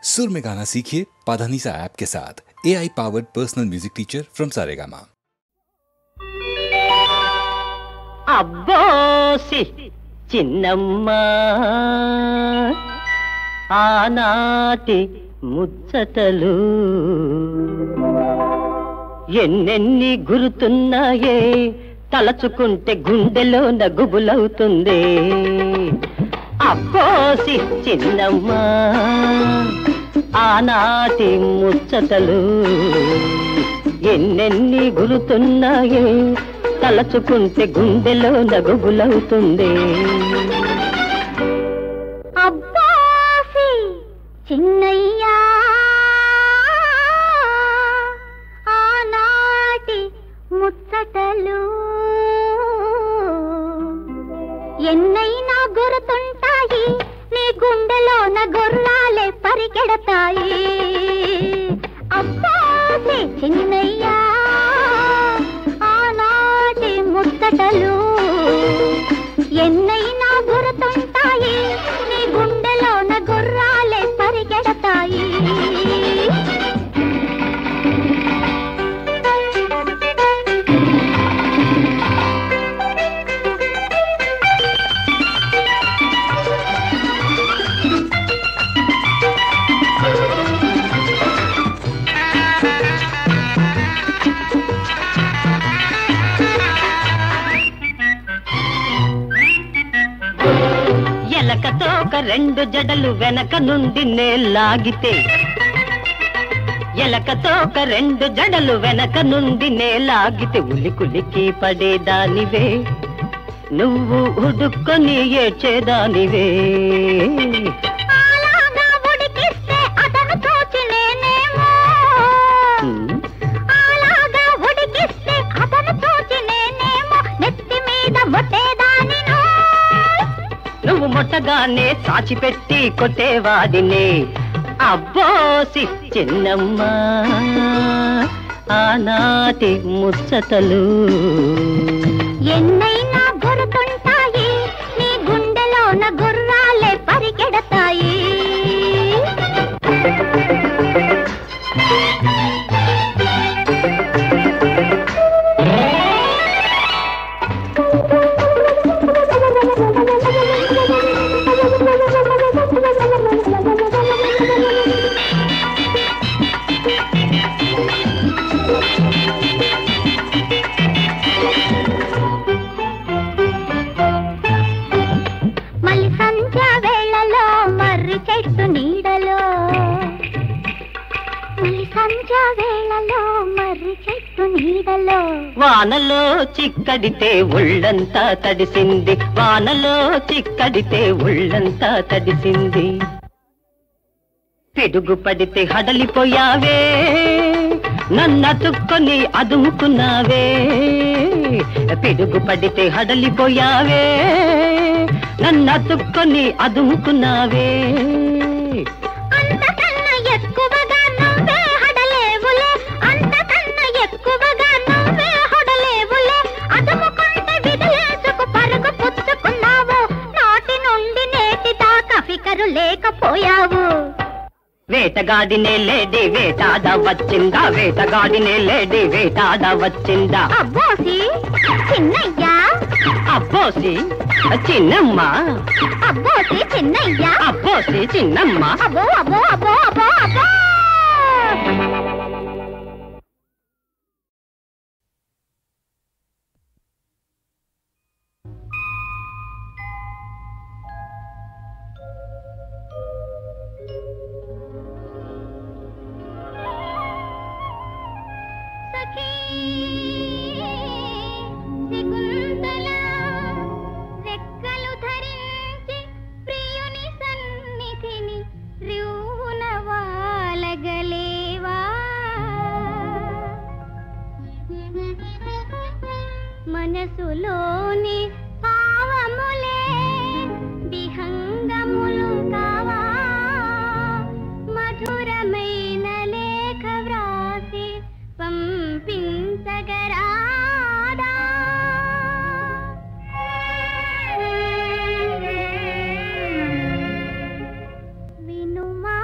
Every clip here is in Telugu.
सुर में गाना सीखिए पाधानीसा ऐप के साथ। AI powered personal music teacher from Saregama. అబ్బోసి చిన్నమ్మ ఆనాటి ముచ్చటలు ఎన్నెన్ని గుర్తున్నాయే, తలచుకుంటే గుండెలో నగుబులవుతుంది. అబ్బోసి చిన్నమ్మ ఆనాటి ముచ్చటలు ఎన్నెన్ని గుర్తున్నాయే, తలచుకుంటే గుండెలో నగుబులవుతుంది. అబ్బాసి చిన్నయ్యా ఆనాటి ముచ్చటలు ఎన్నైనా గుర్తుంటాయి, నీ గుండెలోన గుర్రాలే పరిగెడతాయి. అబ్బాసి చిన్నయ్యా ఆనాటి ముచ్చటలు ఎన్నైనా గుర్తుంటాయి, నీ గుండెలోన గుర్రాలే పరిగెడతాయి. ఎలకతో ఒక రెండు జడలు వెనక నుండి నేలాగితే, ఎలకతో ఒక రెండు జడలు వెనక నుండి నేలాగితే ఉలికులికి పడేదానివే, నువ్వు ఉడుక్కొని ఏడ్చేదానివే. నువ్వు మొట్టగానే సాచిపెట్టి కొట్టేవాడినే. అబ్బోసి చిన్నమ్మ ఆనాటి ముచ్చటలు ఎన్నైనా గుర్తుంటాయి, నీ గుండెలోన గుర్రాలే పరిగెడతాయి. వానలో చిక్కడితే ఒళ్ళంతా తడిసింది, వానలో చిక్కడితే ఒళ్ళంతా తడిసింది. పిడుగు పడితే హడలిపోయావే, నన్నతుక్కొని అదుముకున్నావే. పిడుగు పడితే హడలిపోయావే, నన్నతుక్కొని అదుముకున్నావే. లేకపోయావు వేటగాడినే లేడి వేటాడ వచ్చిందా, వేటగాడినే లేడి వేటాడ వచ్చిందా. అబ్బోసి చిన్నయ్యా అబ్బోసి చిన్నమ్మ, అబ్బోసి చిన్నయ్యా అబ్బోసి చిన్నమ్మ. అబ్బో అబ్బో అబ్బో అబ్బో అబ్బో. రెక్కలు ధరించి ప్రియుని సన్నిధిని రివున వాలగలేవా, మనసులోని భావములే విహంగములు కావా, మధురమైన లేఖ వ్రాసి పంపించగరాదా. వినుమా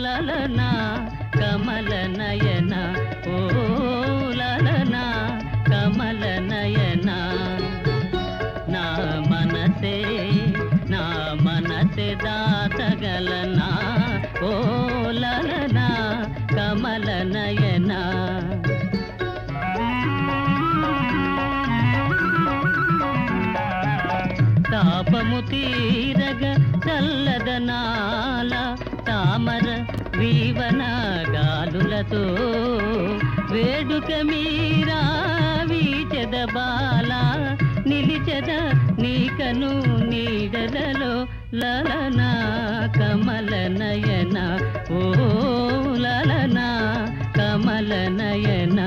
లలనా కమల నయన ఓ లలనా కమల నయన నా మనసే దాతగలనా ఓ లలనా కమల నయన తాపము తీరగ చల్లదనాల తామర వీవన గాలులతో వేడుక మీరా వీచెద బాల నిలిచెద నీకను నీడలలో లలనా కమల నయన ఓ లలనా కమల నయన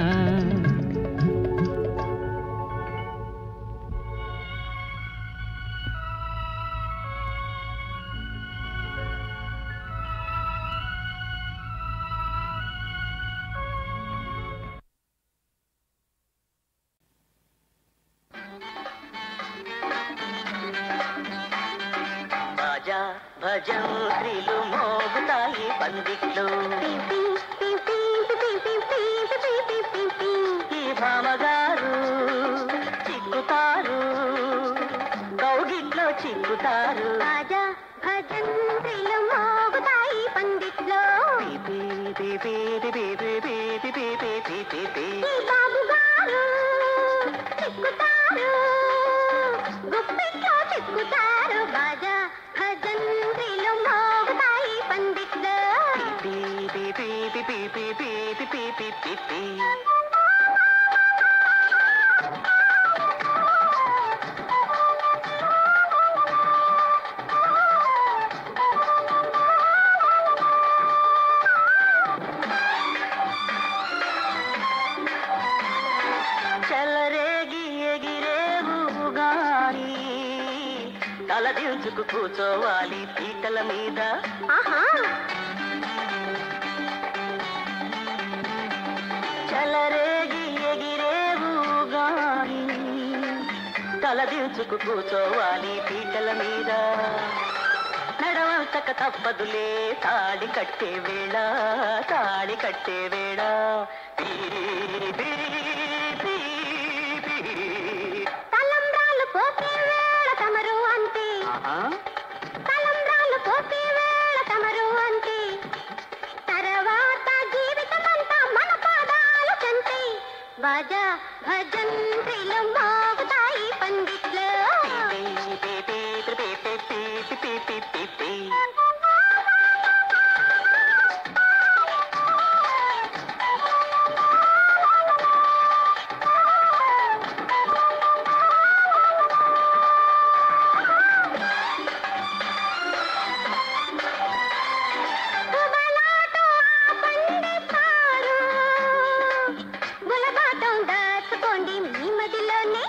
భజంత్రిలు మోగుతాయి పందిట్లు ఈ భామగారు చిక్కుతారు కౌగిట్లో చిక్కుతారు భజంత్రిలు మోగుతాయి పందిట్లో బాబుగారు చిక్కుతారు గుప్పిట్లో చిక్కుతారు బాజా భజంత్రిలు మోగుతాయి పందిట్లో చెలరేగి ఎగిరేవు గాని తలదించుకు కూర్చోవాలి పీటల మీద చెలరేగి ఎగిరేవు గాని తలదించుకు కూర్చోవాలి పీటల మీద నడవంతక తప్పదులే తాళి కట్టే వేళ తలంబ్రాలు పోతే వేళ తమరు అంతే తలంబ్రాలు పోతే వేళ తమరు అంతే తర్వాత జీవితమంతా మన పాదాలు చంతే బాజా భజంత్రిలు మోగుతాయి పందిట్లో గులబాటం దాచుకోండి మీ మదిలోనే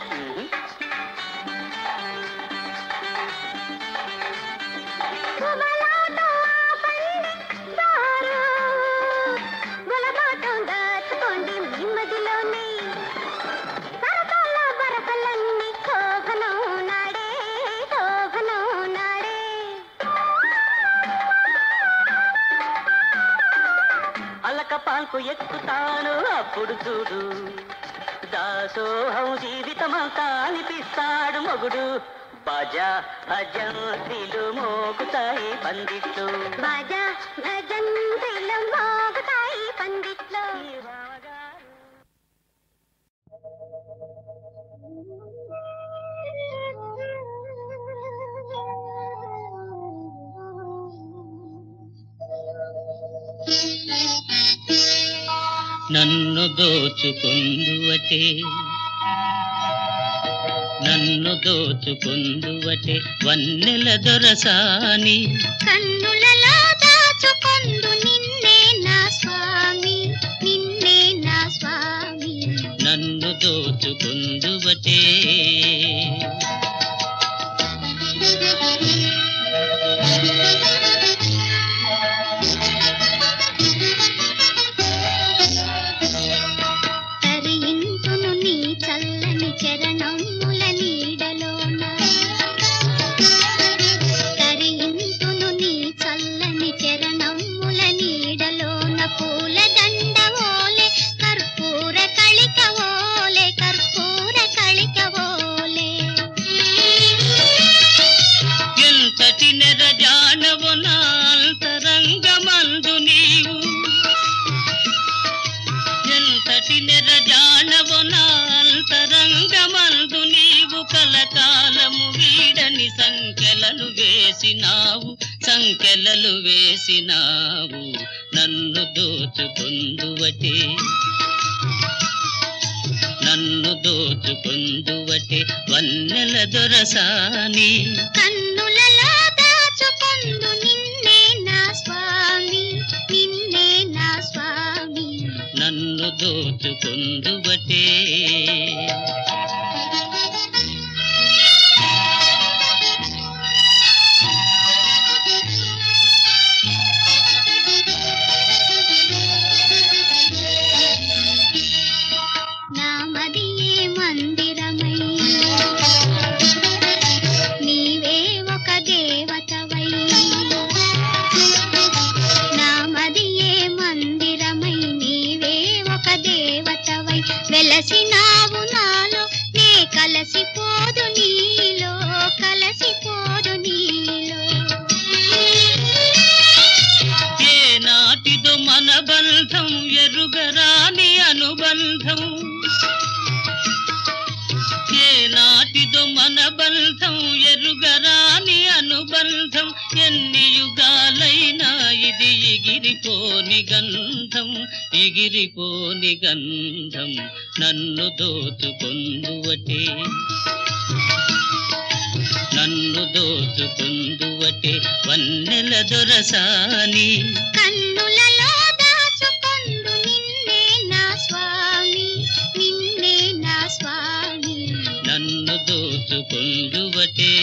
గులబాటం దాచుకోండి మీ మదిలోనే సరసాల బరసలన్నీ శోభనం నాడే అలక పాల్కు ఎక్కుతాను అప్పుడు చూడు దాసోహం జీవితమంతా అనిపిస్తాడు మొగుడు బాజా భజంత్రిలు మోగుతాయి పందిట్లు బాజా భజంత్రిలు మోగుతాయి పందిట్లో నన్ను దోచుకుందువటే వన్నెల దొరసాని కన్నులలో దాచుకొందు నిన్నే నా స్వామి నన్ను దోచుకుందువటే తరింతును నీ చల్లని చరణముల నీడలోన తరింతును నీ చల్లని సంకెలలు వేసినావు సంకెలలు వేసినావు నన్ను దోచుకొందువటే నన్ను దోచుకొందువటే వన్నెల దొరసాని కన్నులలో దాచుకొందు నిన్నే నా స్వామి నిన్నే నా స్వామి నన్ను దోచుకొందువటే వెలసినావు నాలో నే కలసిపోదు నీలో కలసిపోదు నీలో ఏ నాటిదో మన బంధం ఎరుగరాని అనుబంధం ఏ నాటిదో మన బంధం ఎరుగరాని అనుబంధం ఎన్ని యుగాలైనా ఇది ఎగిరిపోని గంధం ఎగిరిపోని గంధం నన్ను దోచుకొందువటే నన్ను దోచుకొందువటే వన్నెల దొరసాని కన్నులలో దాచుకొందు నిన్నే నా స్వామి నిన్నే నా స్వామి నన్ను దోచుకొందువటే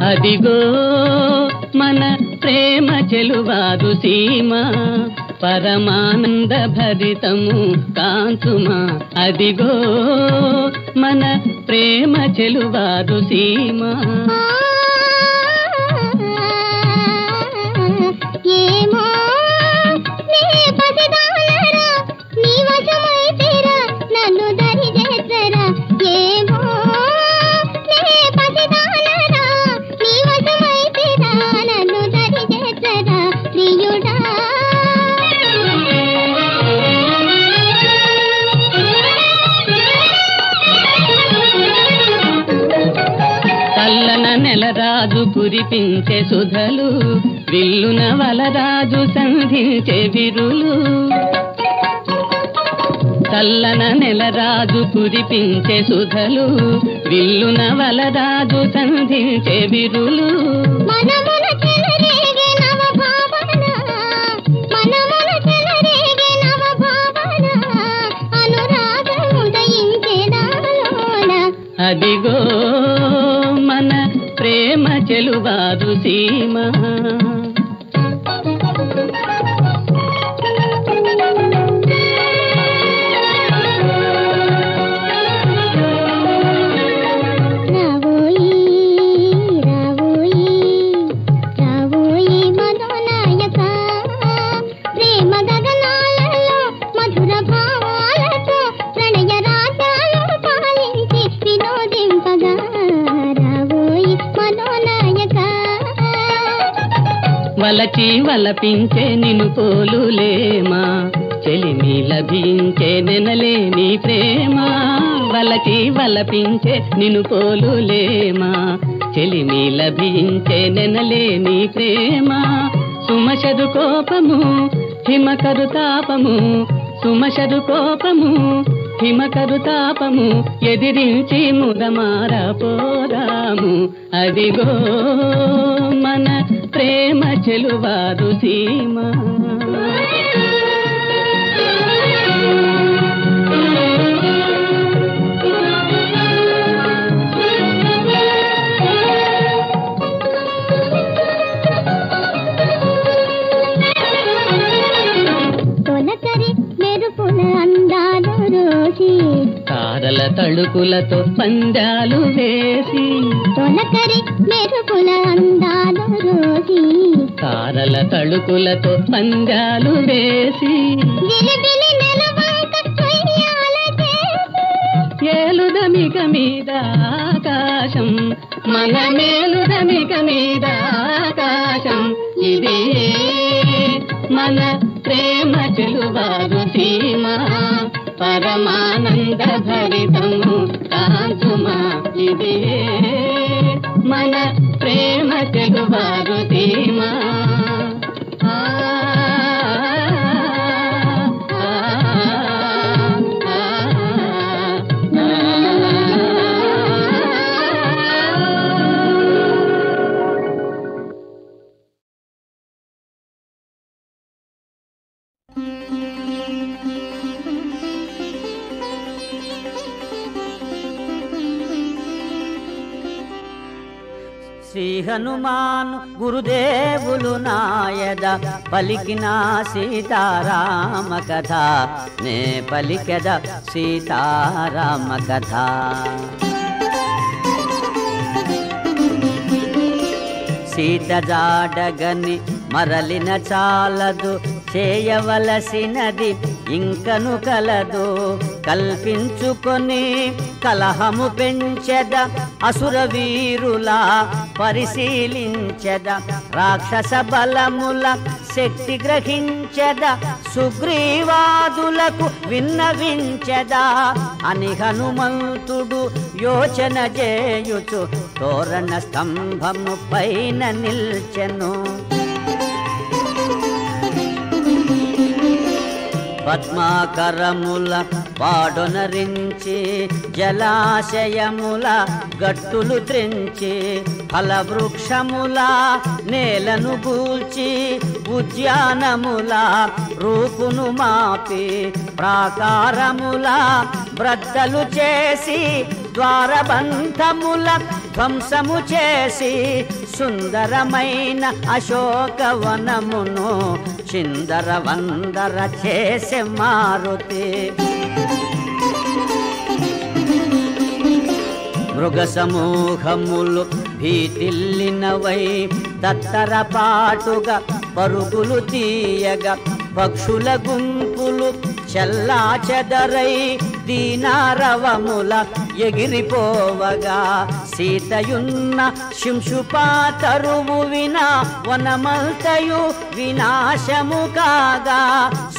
అదిగో మన ప్రేమ చెలువాదు సీమ పరమానంద భరితము కాంతుమా అదిగో మన ప్రేమ చెలువాదు సీమ ఏమో నీ పసిదానరా నీ వశమైతేరా నన్ను దరి చేసరా ఏమో నీ పసిదానరా నీ వశమైతేరా నన్ను దరి చేసరా ప్రియుడా చల్లన నెలరాజు కురిపించే సుధలు విల్లున వలరాజు సంధించే విరులు చల్లన నెలరాజు కురిపించే సుధలు విల్లున వలరాజు సంధించే విరులు మనమున చెలరేగే నవ భావన మనమున చెలరేగే నవ భావన అనురాగం ఉదయించేదాలోన అదిగో మన ప్రేమ చెలువాదు సీమ వలచి వలపించే నిన్ను పోలులేమా చెలిమి లభించే నెనలేని ప్రేమ వలచి వలపించే నిను పోలులేమా చెలిమి లభించే నెనలేని ప్రేమ సుమశరు కోపము హిమకరు తాపము సుమశరు కోపము హిమకరు తాపము ఎదిరించి ముదమార పోదాము అదిగో మన ప్రేమ చెలువారు సీమ తారల తళుకులతో పందాలు వేసి తొలకరి మెరుపుల అందాలు రోజి తారల తళుకులతో పందాలు వేసి జిలిబిలి నెలవంక కొయ్యాల చేసి ఏలుదమిక మీద ఆకాశం మన మేలుదమిక మీద ఆకాశం ఇది మన ప్రేమ చెలువారు సీమ పరమానంద భరితము కాంచుమా ఇది మన ప్రేమ చెలువారు సీమ శ్రీ హనుమాను గురుదేవులు నాయద పలికిన సీతారామ కథ నే పలికెద సీతారామ కథ సీత జాడగని మరలిన చాలదు చేయవలసినది ఇంకను కలదు కల్పించుకొని కలహము పెంచెద అసుర వీరుల పరిశీలించెద రాక్షస బలముల శక్తి గ్రహించెద సుగ్రీవాదులకు విన్నవించెద అని హనుమంతుడు యోచన చేయుచు తోరణ స్తంభము పైన నిల్చెను పద్మాకరముల పాడొనరించి జలాశయముల గట్టులు త్రెంచి ఫలవృక్షముల నేలను గూల్చి ఉద్యానముల రూపును మాపి ప్రాకారముల బ్రద్దలు చేసి ద్వారబంధముల ధ్వంసము చేసి సుందరమైన అశోకవనమును చిందర వందర చేసే మారుతి మృగ సమూహములు భీతిల్లినవై తత్తరపాటుగా పరుగులు తీయగా పక్షుల గుంపులు చల్లా చెదరై దీనారవముల ఎగిరిపోవగా సీతయున్న శింశుపాతరువు వినా వనమంతయు వినాశము కాగా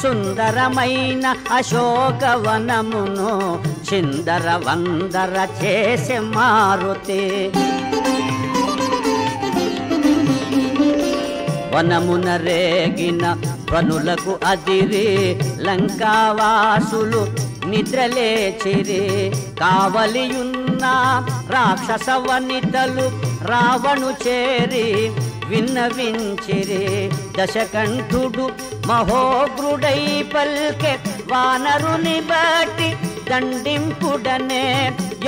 సుందరమైన అశోకవనమును చిందర వందర చేసే మారుతి వనమున రేగిన పనులకు అదిరి లంకావాసులు నిద్రలేచిరి కావలియున్న రాక్షస వనితలు రావణు చేరి విన్నవించిరి దశకంఠుడు మహోగ్రుడై పల్కె వానరుని బట్టి దండింపుడనే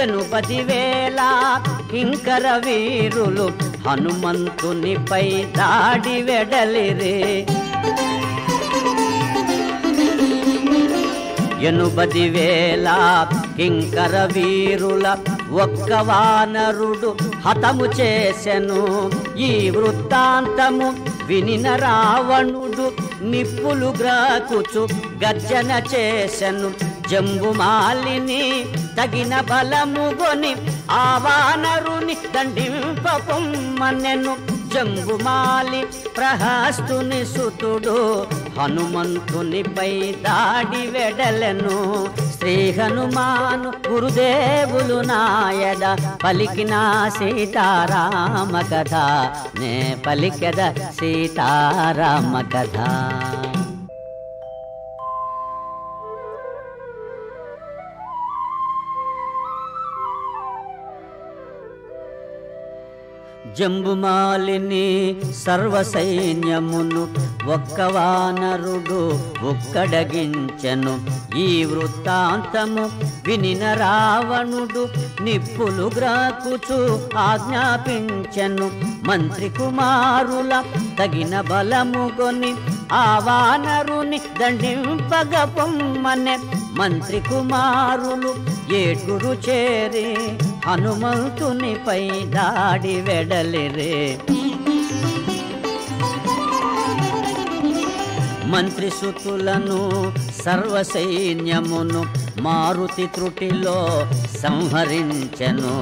80,000 కింకర వీరులు హనుమంతునిపై దాడి వెడలిరే 80,000 కింకర వీరుల ఒక్క వానరుడు హతము చేసెను. ఈ వృత్తాంతము వినిన రావణుడు నిప్పులు గ్రాకుచు గర్జన చేసెను. జంబుమాలిని తగిన బలముగొని ఆ వానరుని దండింపొమ్మనెను. జంబుమాలి ప్రహస్తుని సుతుడు హనుమంతునిపై దాడి వెడలెను. శ్రీ హనుమాను గురుదేవులు నాయద పలికిన సీతారామ కథ, నే పలికెద సీతారామ కథ. జంబుమాలిని సర్వసైన్యమును ఒక్క వానరుడు ఒక్కడగించెను. ఈ వృత్తాంతము వినిన రావణుడు నిప్పులు గ్రాకుచు ఆజ్ఞాపించెను. మంత్రి కుమారుల తగిన బలముగొని ఆ వానరుని దండింపగ పొమ్మనె. మంత్రి కుమారులు ఏటురు చేరి హనుమంతునిపై దాడి వెడలిరే. మంత్రి సుతులను సర్వసైన్యమును మారుతి త్రుటిలో సంహరించెను.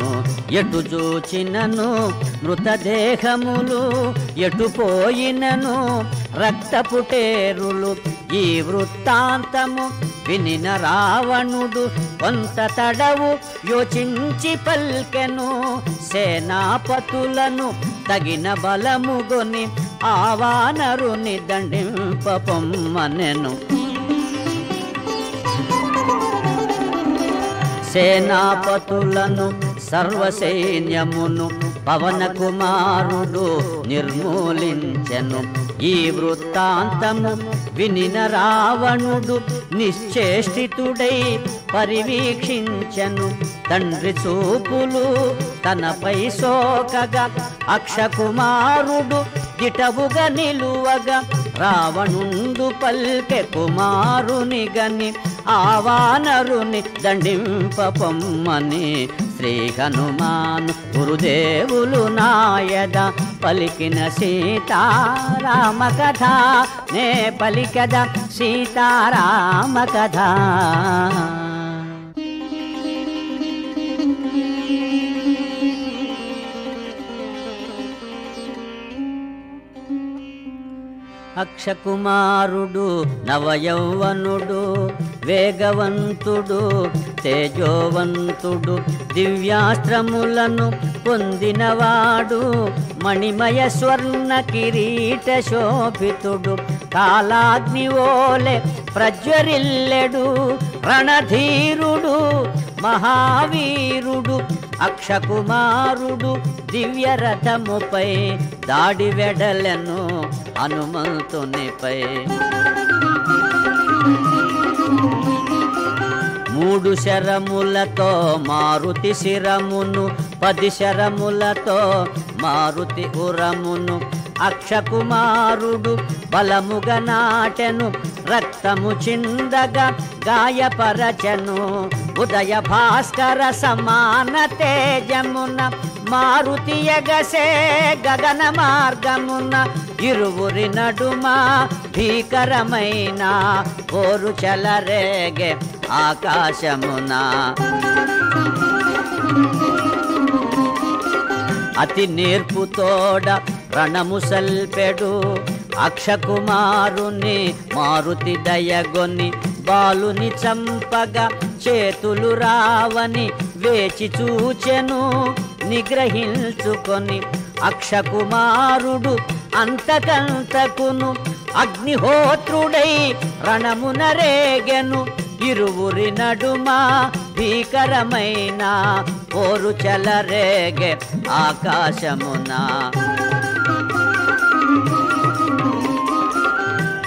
ఎటు చూచినను మృతదేహములు, ఎటు పోయినను రక్తపుటేరులు. ఈ వృత్తాంతము వినిన రావణుడు కొంత తడవు యోచించి పల్కెను. సేనాపతులను తగిన బలముగొని ఆ వానరుని దండింప పొమ్మనెను. సేనాపతులను సర్వసైన్యమును పవన కుమారుడు నిర్మూలించెను. ఈ వృత్తాంతము వినిన రావణుడు నిశ్చేష్టితుడై పరివీక్షించెను. తండ్రి చూపులు తనపై సోకగా అక్షకుమారుడు దిటవుగా నిలువగా రావణుండు పల్కె కుమారుని గని ఆ వానరుని దండింప పొమ్మని. శ్రీ హనుమాను గురుదేవులు నాయద పలికిన సీతారామ కథ, నే పలికద సీతారామ కథ. అక్షకుమారుడు నవయౌవనుడు వేగవంతుడు తేజోవంతుడు దివ్యాస్త్రములను పొందినవాడు మణిమయ స్వర్ణ కిరీట శోభితుడు కాలాగ్నివోలె ప్రజ్వరిల్లెడు రణధీరుడు మహావీరుడు అక్షకుమారుడు దివ్య రథముపై దాడి వెడలెను హనుమంతునిపై. 3 శరములతో మారుతి శిరమును 10 శరములతో మారుతి ఉరమును అక్షకుమారుడు బలముగా నాటెను రక్తము చిందగా గాయపరచను ఉదయ భాస్కర సమాన తేజమున మారుతి ఎగసే గగన మార్గమున ఇరువురి నడుమ భీకరమైన ఓరు చలరేగే ఆకాశమున. అతి నేర్పుతోడ రణము సల్పెడు అక్షకుమారుని మారుతి దయగొని బాలుని చంపగా చేతులు రావని వేచి చూచెను నిగ్రహించుకొని అక్షకుమారుడు అంతకంతకును అగ్నిహోత్రుడై రణమున రేగెను ఇరువురి నడుమ భీకరమైన ఓరు చలరేగే ఆకాశమున.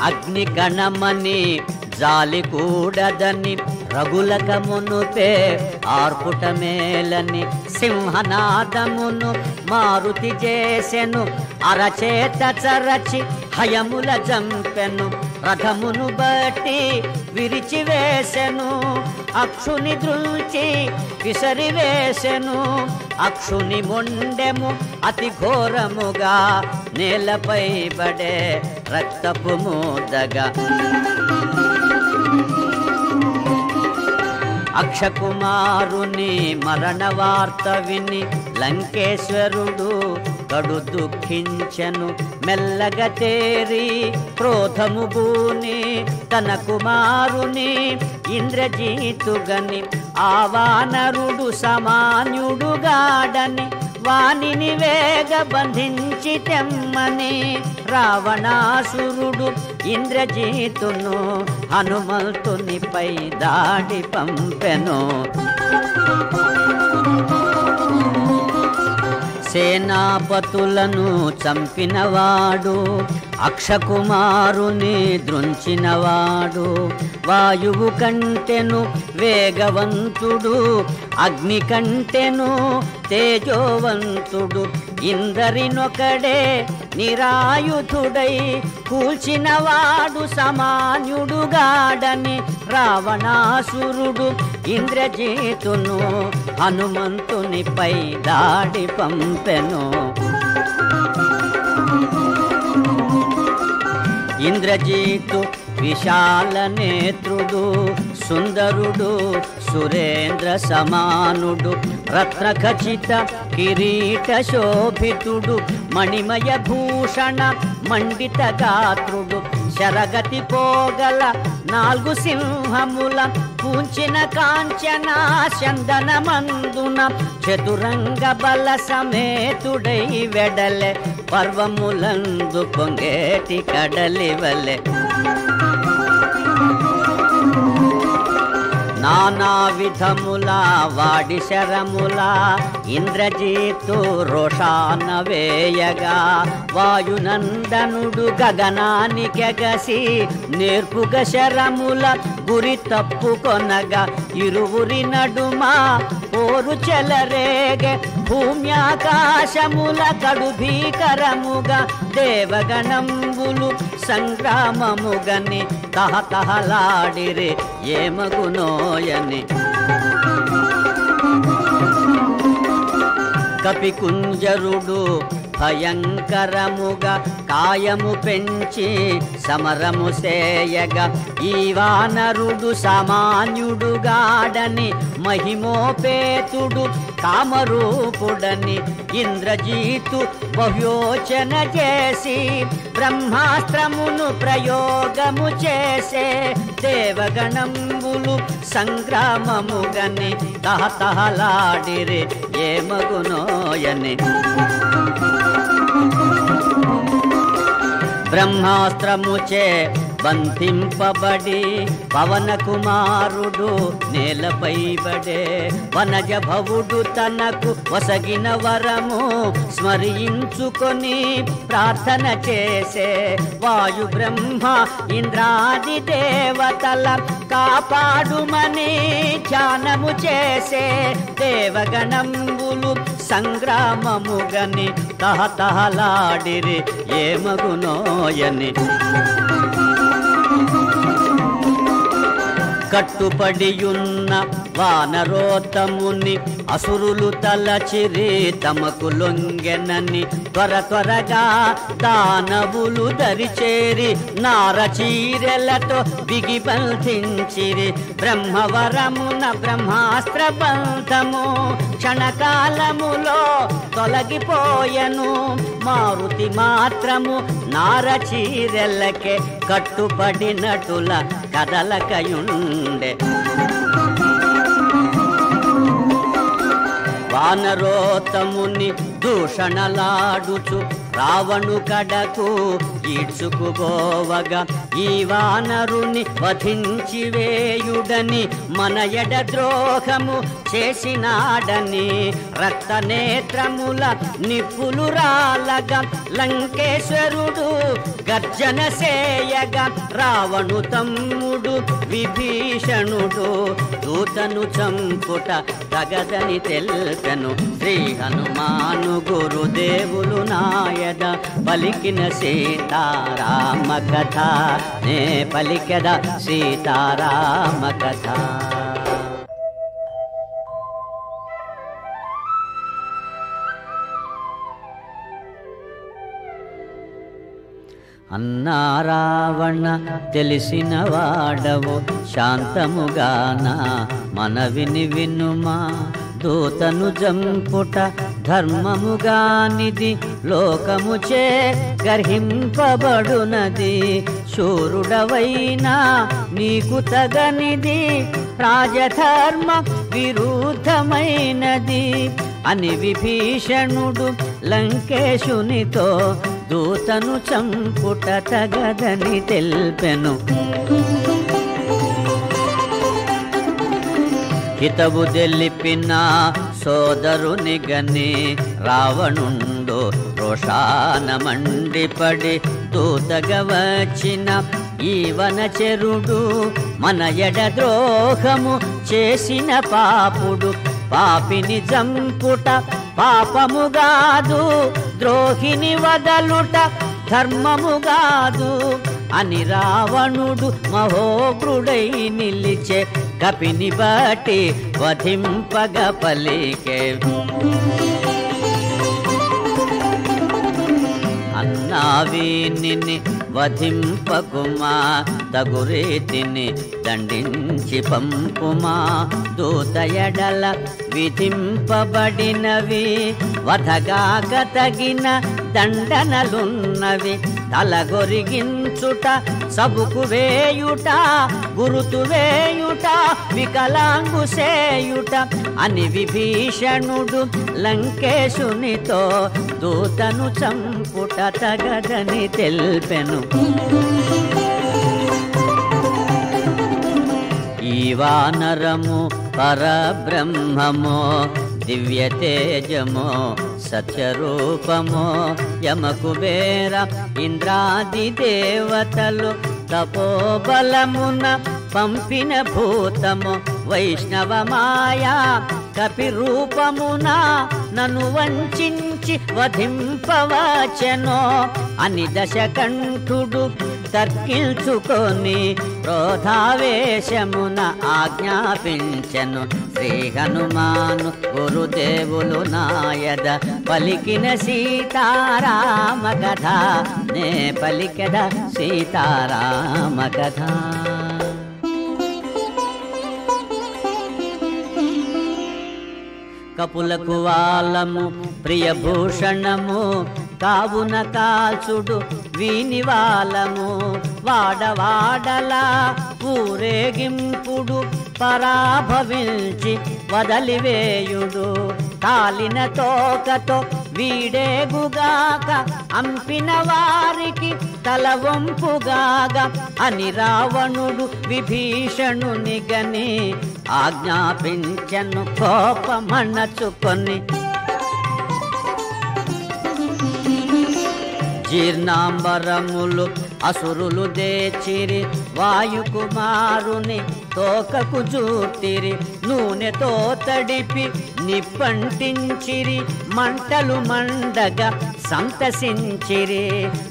అగ్ని కణమని జాలి కూడదని రగులకమునుపే ఆర్పుట మేలని సింహనాదమును మారుతి చేసెను అరచేత చరచి హయముల జంపెను రథమును బట్టి విరిచివేసెను అక్షుని దృల్చి విసరివేసెను అక్షుని మొండెము అతి ఘోరముగా నేలపై పడే రక్తపు మూదగా. అక్షకుమారుని మరణ వార్త విని లంకేశ్వరుడు కడు దుఃఖించెను. మెల్లగా తేరి క్రోధము బూని తన కుమారుని ఇంద్రజీతుగని ఆ వానరుడు సామాన్యుడుగాడని వానిని వేగ బంధించి తెమ్మని రావణాసురుడు ఇంద్రజీతును హనుమంతునిపై దాడి పంపెను. సేనాపతులను చంపినవాడు అక్షకుమారుని ద్రుంచినవాడు వాయువు కంటెను వేగవంతుడు అగ్ని కంటెను తేజోవంతుడు ఇందరినొకడే నిరాయుధుడై కూల్చినవాడు సామాన్యుడుగాడని రావణాసురుడు ఇంద్రజీతును హనుమంతునిపై దాడి పంపెను. ఇంద్రజీతు విశాల నేత్రుడు సుందరుడు సురేంద్ర సమానుడు రత్నఖచిత కిరీట శోభితుడు మణిమయ భూషణ మండిత గాత్రుడు శరగతి పోగల 4 సింహముల పూంచిన కాంచన చందనమందున చతురంగ బల సమేతుడై వెడలె పర్వములందు పొంగేటి కడలివలె నానా విధముల వాడి శరముల ఇంద్రజీతు రోషాన వేయగా వాయునందనుడు గగనానికెగసి నేర్పుగ శరముల గురి తప్పుకొనగా ఇరువురి నడుమ పోరు చెలరేగె భూమ్యాకాశముల కడు భీకరముగా దేవగణంబులు సంగ్రామముగని తహతహలాడిరి ఏమగునోయని. కపికుంజరుడు భయంకరముగా కాయము పెంచి సమరము సేయగా ఈ వానరుడు సామాన్యుడుగాడని మహిమోపేతుడు కామరూపుడని ఇంద్రజీతు బహుయోచన చేసి బ్రహ్మాస్త్రమును ప్రయోగము చేసే దేవగణంబులు సంగ్రామముగని తహతహలాడిరి ఏమగునోయని. బ్రహ్మాస్త్రముచే బంధింపబడి పవన కుమారుడు నేలపై పడే వనజ భవుడు తనకు వసగిన వరము స్మరించుకొని ప్రార్థన చేసే వాయు బ్రహ్మ ఇంద్రాది దేవతల కాపాడుమని ధ్యానము చేసే దేవగణంబులు సంగ్రామముగని తహతహలాడిరి ఏమగునోయని. కట్టుపడియున్న వానరోత్తముని అసురులు తలచిరి తమకు లొంగెనని త్వరగా దానవులు దరిచేరి నారచీరెలతో బిగి బంధించిరి. బ్రహ్మవరమున బ్రహ్మాస్త్ర బంధము క్షణకాలములో తొలగిపోయెను. మారుతి మాత్రము నారచీరెలకే కట్టుపడినటుల కదలకయుండె. వానరోత్తముని దూషణలాడుచు రావణు కడకు ఈడ్చుకుపోవగా ఈ వానరుని వధించి వేయుడని మన ఎడ ద్రోహము చేసినాడని రక్తనేత్రముల నిప్పులు రాలగా లంకేశ్వరుడు గర్జన సేయగా రావణు తమ్ముడు విభీషణుడు దూతను చంపుట తగదని తెల్పెను. శ్రీ హనుమాను గురుదేవులు నాయద పలికిన సీతారామ కథ నే పలికెద సీతారామ కథ. అన్నా రావణ తెలిసిన వాడవు శాంతముగాన మనవిని వినుమా దూతను జంపుట ధర్మముగానిది లోకముచే గర్హింపబడునది శూరుడవైనా నీకు తగనిది రాజధర్మ విరుద్ధమైనది అని విభీషణుడు లంకేశునితో దూతను చంపుట తగదని తెల్పెను. హితవు తెలిపిన సోదరుని గని రావణుండు రోషాన మండిపడి దూతగా వచ్చిన ఈ వనచరుడు మన ఎడద్రోహము చేసిన పాపుడు పాపిని చంపుట పాపముగాదు ద్రోహిని వదలుట ధర్మముగాదు అని రావణుడు మహోగ్రుడై నిలిచే కపిని బట్టి వధింపగ పలికే. అన్నా వీనిని వధింపకుమా తగురీతిని దండించి పంపుమా దూత ఎడల విధింపబడినవి వధగాక తగిన దండనలున్నవి తలగొరిగించుట సబుకు వేయుట గురుతు వేయుట వికలాంగు సేయుట అని విభీషణుడు లంకేశునితో దూతను చంపుట తగదని తెల్పెను. ఈ వానరము పరబ్రహ్మమో దివ్య తేజమో సత్యరూపమో యమకుబేర ఇంద్రాది దేవతలు తపోబలమున పంపిన భూతము వైష్ణవ మాయా కపి రూపమున నన్ను వంచించి వధింపవచెనో అని దశకంఠుడు తర్కిల్చుకొని క్రోధావేశమున ఆజ్ఞాపించెను. శ్రీ హనుమాను గురుదేవులు నాయద పలికిన సీతారామ కథ నే పలికద సీతారామ కథ. కపులకు వాలము ప్రియభూషణము కావున కాల్చుడు వీని వాలము వాడవాడలా ఊరేగింపుడు పరాభవించి వదలివేయుడు కాలిన తోకతో వీడేగుగాక అంపిన వారికి తల వంపుగాగా అని రావణుడు విభీషణుని గని ఆజ్ఞాపించను కోపమణచుకొని. జీర్ణాంబరములు అసురులు దేచిరి వాయుకుమారుని తోకకు జూటిరి నూనెతో తడిపి నిప్పంటించిరి మంటలు మండగా సంతసించిరి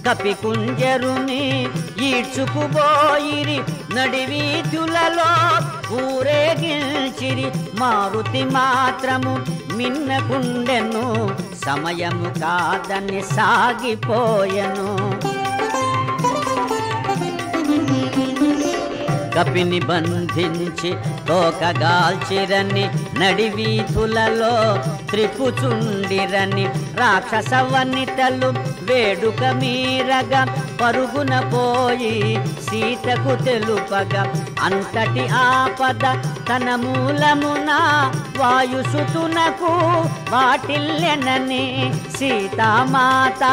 కపికుంజరుని ఈడ్చుకుపోయిరి నడివీధులలో ఊరేగిల్చిరి మారుతి మాత్రము మిన్నకుండెను సమయము కాదని సాగిపోయెను. కపిని బంధించి తోకగాల్చిరని నడివీధులలో త్రిపుచుండిరని రాక్షస వనితలు వేడుక మీరగా పరుగున పోయి సీతకు తెలుపగా అంతటి ఆపద తన మూలమున వాయుసుతునకు వాటిల్లెనని సీతామాత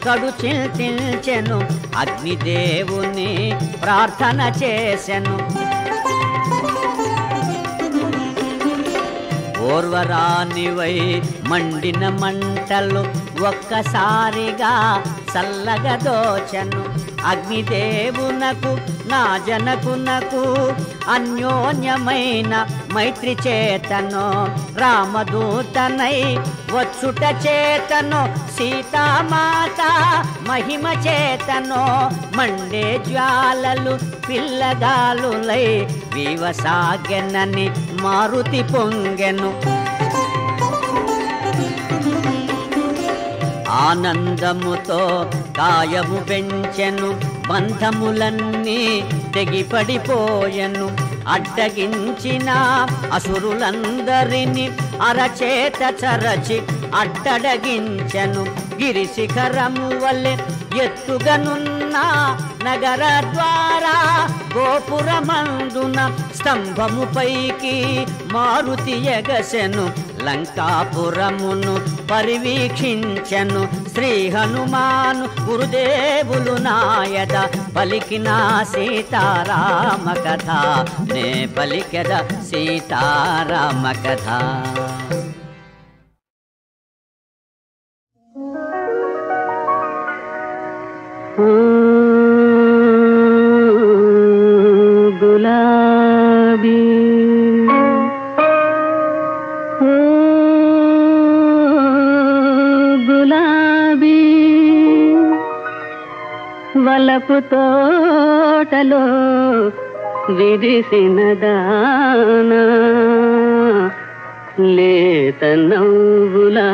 కడు చింతించెను అగ్నిదేవుని ప్రార్థన చేసెను. ఓర్వరానివై మండిన మంటలు ఒక్కసారిగా చల్లగా దోచెను అగ్నిదేవునకు నా జనకునకు అన్యోన్యమైన మైత్రి చేతను రామదూతనై వచ్చుట చేతను సీతామాత మహిమ చేతను మండే జ్వాలలు పిల్లగాలులై వీవసాగెనని మారుతి పొంగెను. ఆనందముతో కాయము పెంచెను, బంధములన్నీ తెగిపడిపోయెను. అడ్డగించిన అసురులందరిని అరచేత చరచి అడ్డడగించెను. గిరిశిఖరము వలె ఎత్తుగనున్న నగర ద్వారా గోపురమందున స్తంభము పైకి మారుతి ఎగసెను. లంకాపురమును పరివీక్షించెను. శ్రీ హనుమాను గురుదేవులు నాయద పలికిన సీతారామ కథ, నే పలికెద సీతారామ కథ. గులాబీ గులాబీ వలపు తోటలో విరిసిన దానా, లేత నవ్వులా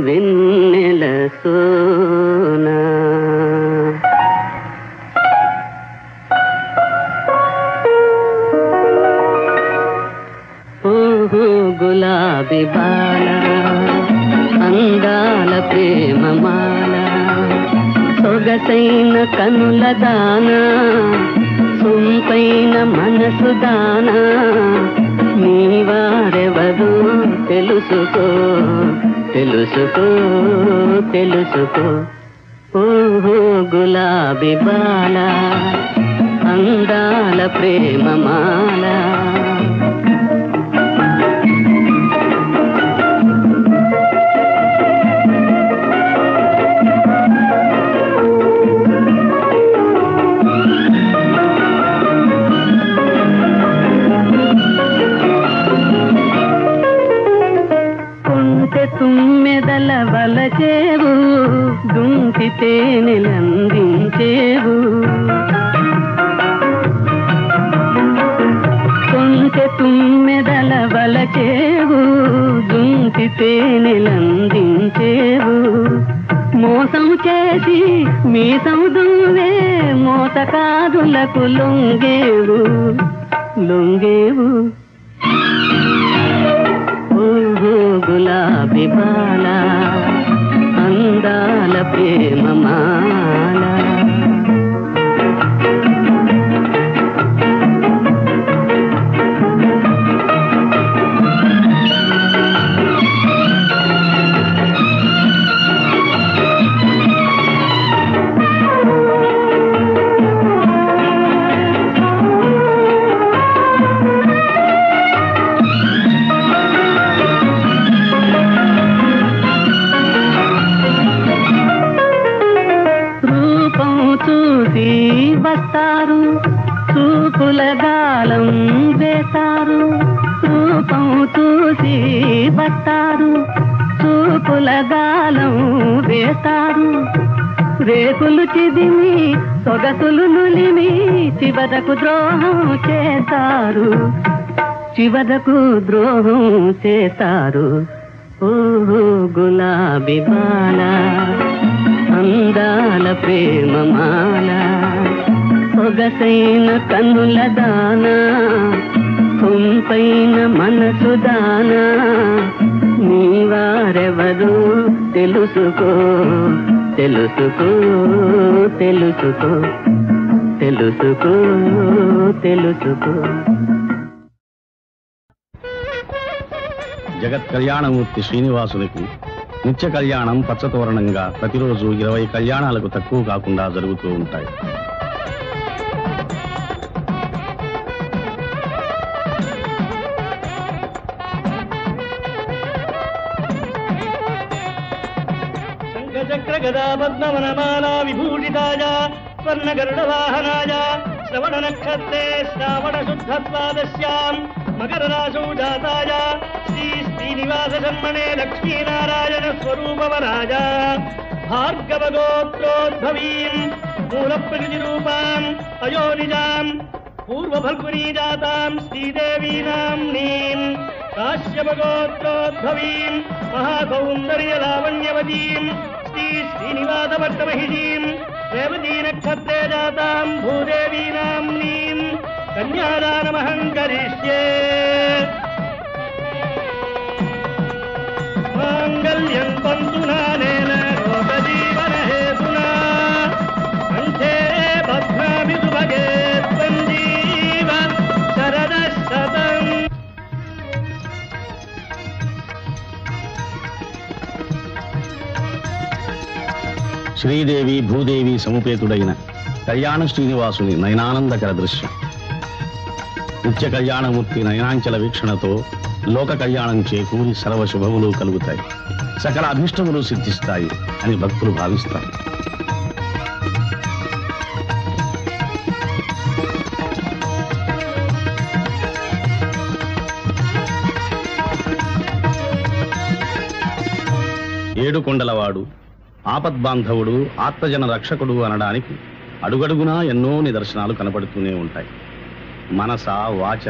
వెన్నెల సోనా. ఓహో గులాబీ బాల, అందాల ప్రేమ మాల, సొగసైన కనుల దానా, సొంపైన మనసు దానా, నీవారెవరు తెలుసుకో తెలుసుకో తెలుసుకో. ఓహో గులాబీ బాల, అందాల ప్రేమ మాల. తుమ్మెదల వలచేవు, దుంకితే నెలందించేవు. కొంచె తుమ్మెదల వలచేవు, దుంకితే నెలందించేవు. మోసం చేసి మీసం దువ్వే మోసకారులకు లొంగేవు లొంగేవు. ఓహో గులాబీ బాల, అందాల ప్రేమ మాల. వస్తారు చూపుల గాలం వేస్తారు, రూపం చూసి వస్తారు చూపుల గాలం వేస్తారు. రేకులు చిదిమి సొగసులు నులిమి చివరకు ద్రోహం చేస్తారు, చివరకు ద్రోహం చేస్తారు. ఓహో గులాబీ బాల, అందాల ప్రేమ మాల, సొగసైన కన్నుల దానా, సొంపైన మనసు దానా, నీవారెవరు తెలుసుకో తెలుసుకో తెలుసుకో తెలుసుకో తెలుసుకో. జగత్ కళ్యాణమూర్తి శ్రీనివాసునికి నిత్య కళ్యాణం పచ్చతోరణంగా ప్రతిరోజు 20 కళ్యాణాలకు తక్కువ కాకుండా జరుగుతూ ఉంటాయి. శంఖచక్ర గదా పద్మవనమాలా విభూషితాయ స్వర్ణ గరుడ వాహనాయ శ్రవణ నక్షత్రే శ్రావణ శుద్ధ ద్వాదశ్యాం మకర రాశౌ జాతాయ శ్రీ శ్రీనివాస జన్మనే లక్ష్మీనారాయణ స్వరూపవరాయ భార్గవ గోత్రోద్భవీం మూల ప్రకృతి రూపాం అయోనిజాం పూర్వ ఫల్గునీ జాతాం శ్రీదేవీ నామ్నీం కాశ్యప గోత్రోద్భవీం మహా సౌందర్య లావణ్యవతీం శ్రీ శ్రీనివాస భట్టమహిషీం రేవతీ నక్షత్రే జాతాం భూదేవీ నామ్నీం కన్యాదానమహం కరిష్యే. మాంగళ్యం తంతునానేన లోకజీవన హేతునా కంఠే బధ్నామి సుభగే త్వం జీవ శరదః శతం. శ్రీదేవి భూదేవి సముపేతుడైన కళ్యాణ శ్రీనివాసుని నయనానందకర దృశ్యం. నిత్య కళ్యాణమూర్తి నయనాంచల వీక్షణతో లోక కళ్యాణం చేకూరి సర్వశుభములు కలుగుతాయి, సకల అభిష్టములు సిద్ధిస్తాయి అని భక్తులు భావిస్తారు. ఏడుకొండలవాడు, ఆపద్బాంధవుడు, ఆత్మజన రక్షకుడు అనడానికి అడుగడుగునా ఎన్నో నిదర్శనాలు కనపడుతూనే ఉంటాయి. మనస వాచ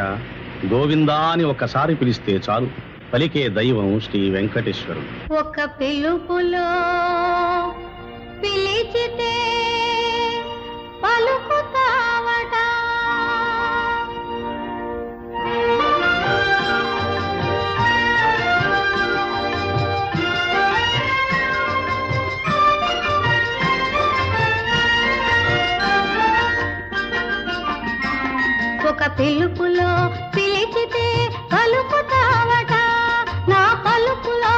గోవిందా అని ఒక్కసారి పిలిస్తే చాలు పలికే దైవం శ్రీ వెంకటేశ్వరుడు. ఒక పిలుపులో పిలిచితే పలుకుతావట, ఒక పిలుపులో పిలిచితే పలుకుతావట, నా పలుకులో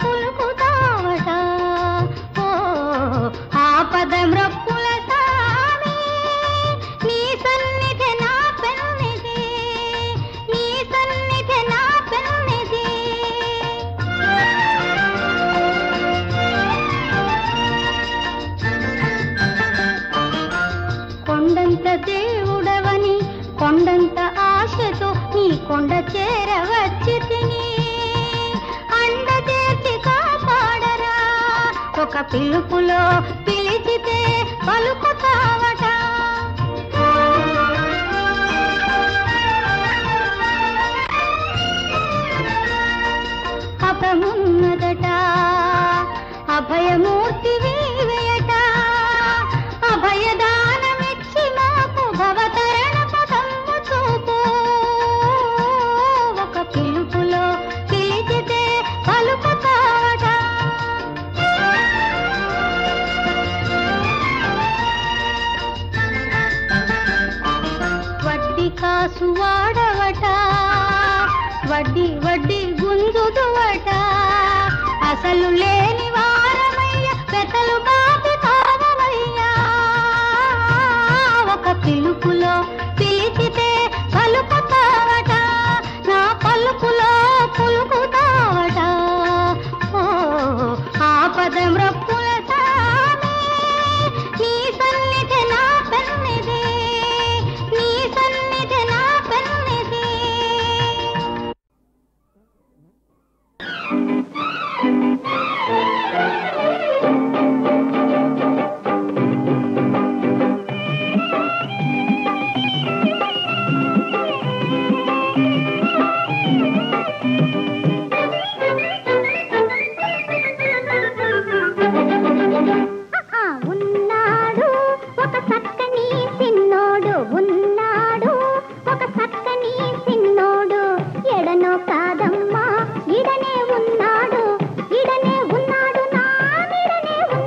పులుకుతావట. ఓ ఆపదమ్రప్పుల సామి నీ సన్నిధి నా పెన్నిధి, నీ సన్నిధి నా పెన్నిధి. కొండంత దేవుడవని కొండంత ఆశతో నీ కొండ చేరవచ్చి తిని అండ చేర్చి కాపాడరా. ఒక పిలుపులో పిలిచితే పలుకుతావట. అభయమున్నదట, అభయమూర్తి వీవేయట, అభయదానమిచ్చి మాకు భవతరణ పదము చూపు. ఒక పిలుపులో పిలిచితే పలుకుతావట. వడ్డీ కాసు వాడవట, వడ్డీ వడ్డీ గుంజుదువట, అసలు లేని వారమయ్య పెతలు బాపి తావమయ్యా. ఒక పిలుపులో పిలిచితే పలుకుతావట, నా పలుకులో పులుకుతావట. ఓ ఆపదమ్రప్పుల సామి నీ సన్నిధి నా పెన్నిధి, నీ సన్నిధి నా పెన్నిధి. ఉన్నాడు ఒక చక్కని సిన్నోడు, ఉన్నాడు ఒక చక్కని సిన్నోడు, ఎడనో కాదమ్మా ఇడనే ఉన్నాడు, ఇడనే ఉన్నాడు నా ఇడనే ఉన్నాడు.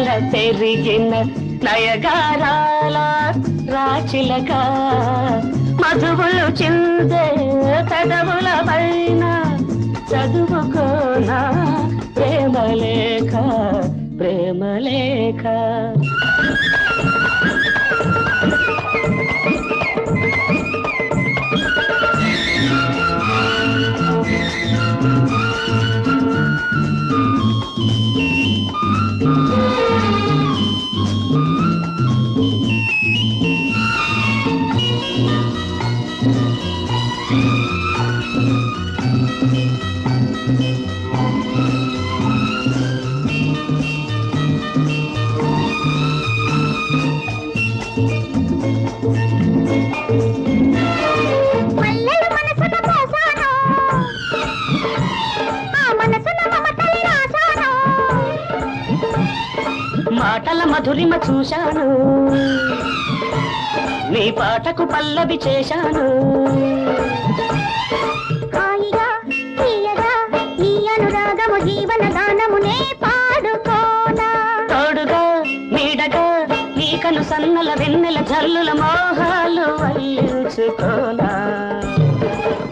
సరదాల పెరిగిన నయగారాల రాచిలక మధువులు చిందే పెదవుల పైన చదువుకోనా ప్రేమలేఖ ప్రేమలేఖ. మాటల మధురిమ చూశాను, నీ పాటకు పల్లవి చేశాను. హాయిగా తీయగా నీ అనురాగము జీవన గానమునే పాడుకోనా. తోడుగా నీడగా నీ కను సన్నల వెన్నెల జల్లుల మోహాలు వల్లించుకోనా.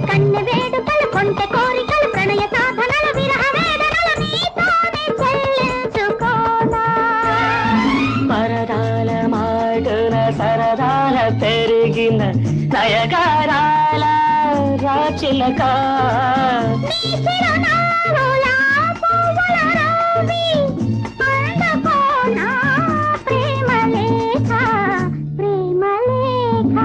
కన్నె వేడుకలు కొంటె కోరికలు ప్రణయ సాధనల విరహ వేదనలు నీతోనే చెల్లించుకోనా. పరదాల మాటున సరదాల పెరిగిన నయగారాల రాచిలక నీ చిరునవ్వుల పువ్వుల రావి అందుకోనా ప్రేమలేఖ ప్రేమలేఖ.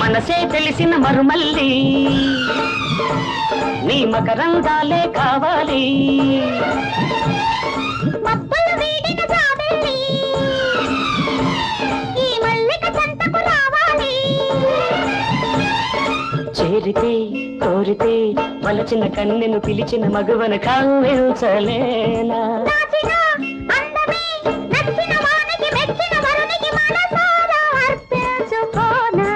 మనసే తెలిసిన మరుమల్లి నీ మకరందాలే కావాలి. మబ్బులు వీడిన జాబిల్లి ఈ మల్లిక చెంతకు రావాలి. చేరితే కోరితే వలచిన కన్నెను పిలిచిన మగువన కవ్వించలేనా. నాచిన అందమే నచ్చిన వానికి మెచ్చిన వరునికి మనసారా అర్పించుకోనా.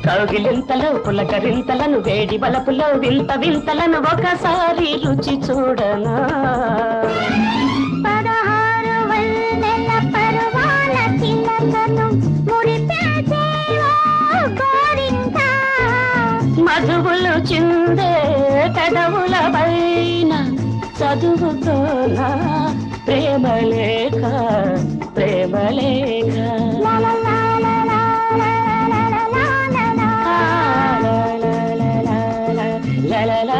కౌగిలింతలో పులకరింతలను వేడి బలపులో వింత వింతలను ఒకసారి రుచి చూడనా. 16 వన్నెల పరువాల చిలకను మురిపించేవో గోరింక. మధువులు చిందే పెదవుల పైన చదువుకోనా ప్రేమలేఖ ప్రేమలేఖ. లా లా లా లా లా లా లా లా లా లా. La la la